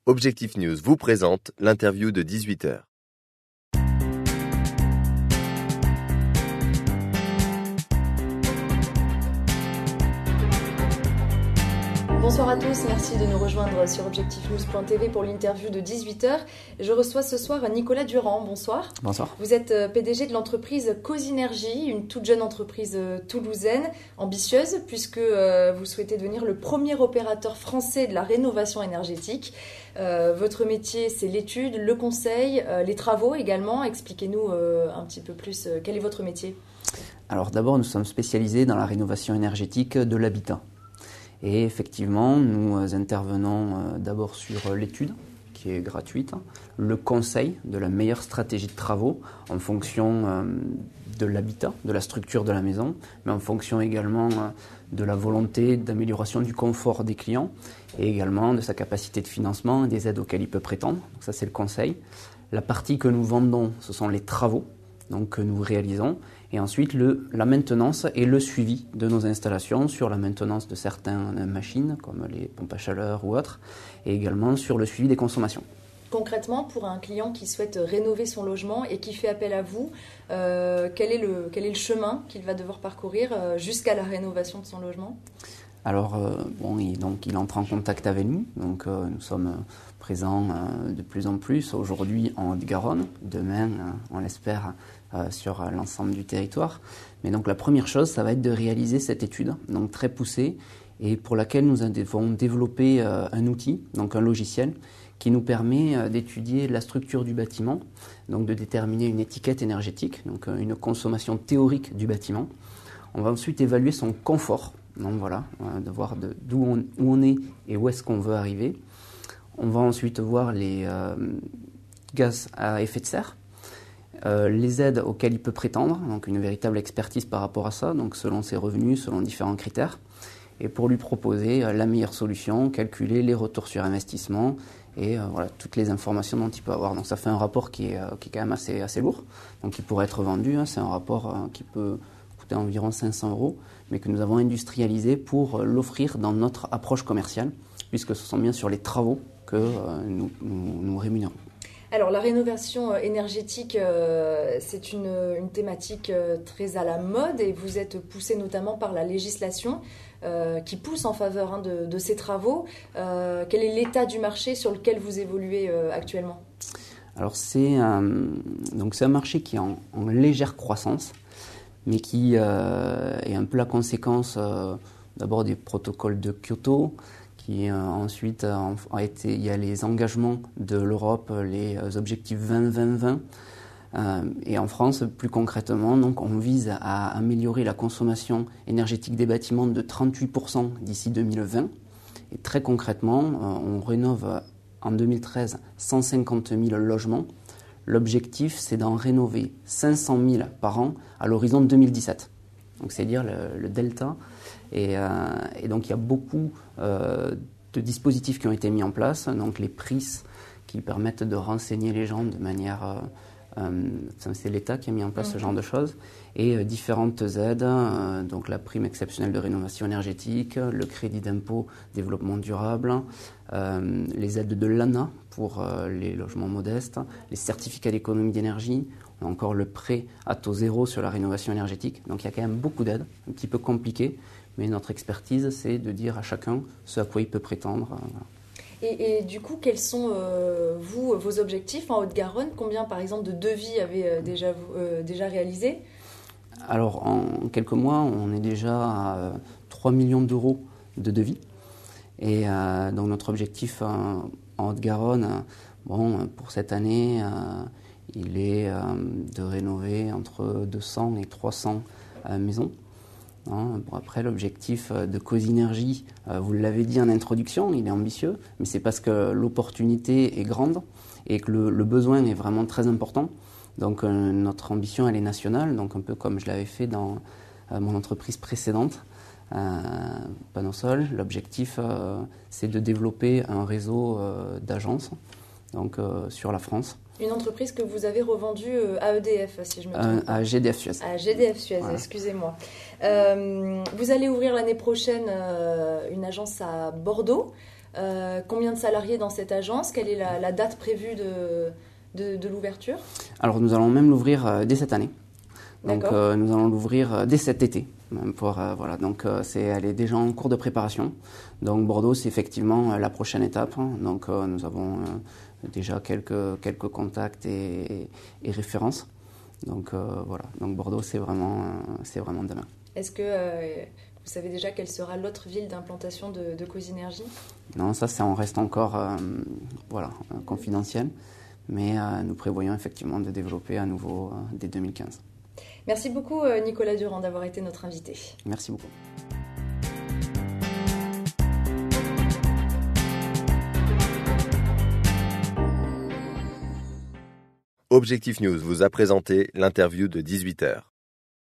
Objectif News vous présente l'interview de 18h. Bonsoir à tous, merci de nous rejoindre sur objectifnews.tv pour l'interview de 18h. Je reçois ce soir Nicolas Durand, bonsoir. Bonsoir. Vous êtes PDG de l'entreprise Cosinergie, une toute jeune entreprise toulousaine, ambitieuse, puisque vous souhaitez devenir le premier opérateur français de la rénovation énergétique. Votre métier, c'est l'étude, le conseil, les travaux également. Expliquez-nous un petit peu plus, quel est votre métier ? Alors d'abord, nous sommes spécialisés dans la rénovation énergétique de l'habitat. Et effectivement, nous intervenons d'abord sur l'étude, qui est gratuite, le conseil de la meilleure stratégie de travaux en fonction de l'habitat, de la structure de la maison, mais en fonction également de la volonté d'amélioration du confort des clients et également de sa capacité de financement et des aides auxquelles il peut prétendre. Donc ça, c'est le conseil. La partie que nous vendons, ce sont les travaux que nous réalisons. Et ensuite, la maintenance et le suivi de nos installations sur la maintenance de certaines machines, comme les pompes à chaleur ou autres, et également sur le suivi des consommations. Concrètement, pour un client qui souhaite rénover son logement et qui fait appel à vous, quel est le chemin qu'il va devoir parcourir jusqu'à la rénovation de son logement ? Alors, il entre en contact avec nous. Donc, nous sommes présents de plus en plus aujourd'hui en Haute-Garonne. Demain, on l'espère, sur l'ensemble du territoire. Mais donc, la première chose, ça va être de réaliser cette étude, donc très poussée, et pour laquelle nous avons développé un outil, donc un logiciel, qui nous permet d'étudier la structure du bâtiment, donc de déterminer une étiquette énergétique, donc une consommation théorique du bâtiment. On va ensuite évaluer son confort. Donc voilà, de voir où on est et où est-ce qu'on veut arriver. On va ensuite voir les gaz à effet de serre, les aides auxquelles il peut prétendre, donc une véritable expertise par rapport à ça, donc selon ses revenus, selon différents critères, et pour lui proposer la meilleure solution, calculer les retours sur investissement et voilà, toutes les informations dont il peut avoir. Donc ça fait un rapport qui est quand même assez lourd, donc qui pourrait être vendu. C'est un rapport qui peut coûter environ 500 €, mais que nous avons industrialisé pour l'offrir dans notre approche commerciale, puisque ce sont bien sur les travaux que nous rémunérons. Alors la rénovation énergétique, c'est une thématique très à la mode et vous êtes poussé notamment par la législation qui pousse en faveur de ces travaux. Quel est l'état du marché sur lequel vous évoluez actuellement ? Alors c'est un marché qui est en légère croissance, mais qui est un peu la conséquence d'abord des protocoles de Kyoto, qui ensuite il y a les engagements de l'Europe, les objectifs 20-20-20. Et en France, plus concrètement, donc, on vise à améliorer la consommation énergétique des bâtiments de 38% d'ici 2020. Et très concrètement, on rénove en 2013 150 000 logements. L'objectif, c'est d'en rénover 500 000 par an à l'horizon de 2017. Donc, c'est dire le delta. Et donc, il y a beaucoup de dispositifs qui ont été mis en place. Donc, les PRIS qui permettent de renseigner les gens de manière... c'est l'État qui a mis en place ce genre de choses. Et différentes aides, donc la prime exceptionnelle de rénovation énergétique, le crédit d'impôt développement durable, les aides de l'ANA pour les logements modestes, les certificats d'économie d'énergie, encore le prêt à taux zéro sur la rénovation énergétique. Donc il y a quand même beaucoup d'aides, un petit peu compliquées, mais notre expertise, c'est de dire à chacun ce à quoi il peut prétendre. Et du coup, quels sont vos objectifs en Haute-Garonne ? Combien, par exemple, de devis avez déjà réalisé ? Alors, en quelques mois, on est déjà à 3 millions d'euros de devis. Et donc, notre objectif en Haute-Garonne, pour cette année, il est de rénover entre 200 et 300 maisons. Après, l'objectif de Cosinergie, vous l'avez dit en introduction, il est ambitieux, mais c'est parce que l'opportunité est grande et que le besoin est vraiment très important. Donc notre ambition, elle est nationale, donc un peu comme je l'avais fait dans mon entreprise précédente, Panosol. L'objectif, c'est de développer un réseau d'agences sur la France. Une entreprise que vous avez revendue à EDF, si je me trompe pas. À GDF Suez. À GDF Suez, voilà. Excusez-moi. Vous allez ouvrir l'année prochaine une agence à Bordeaux. Combien de salariés dans cette agence? Quelle est la date prévue de l'ouverture? Alors nous allons même l'ouvrir dès cette année. Donc nous allons l'ouvrir dès cet été. Même voilà. Donc elle est déjà en cours de préparation. Donc Bordeaux, c'est effectivement la prochaine étape. Donc nous avons déjà quelques contacts et références. Donc voilà. Donc Bordeaux, c'est vraiment demain. Est-ce que vous savez déjà quelle sera l'autre ville d'implantation de Cosinergie? Non, ça on reste encore confidentiel. Mais nous prévoyons effectivement de développer à nouveau dès 2015. Merci beaucoup Nicolas Durand d'avoir été notre invité. Merci beaucoup. Objectif News vous a présenté l'interview de 18h.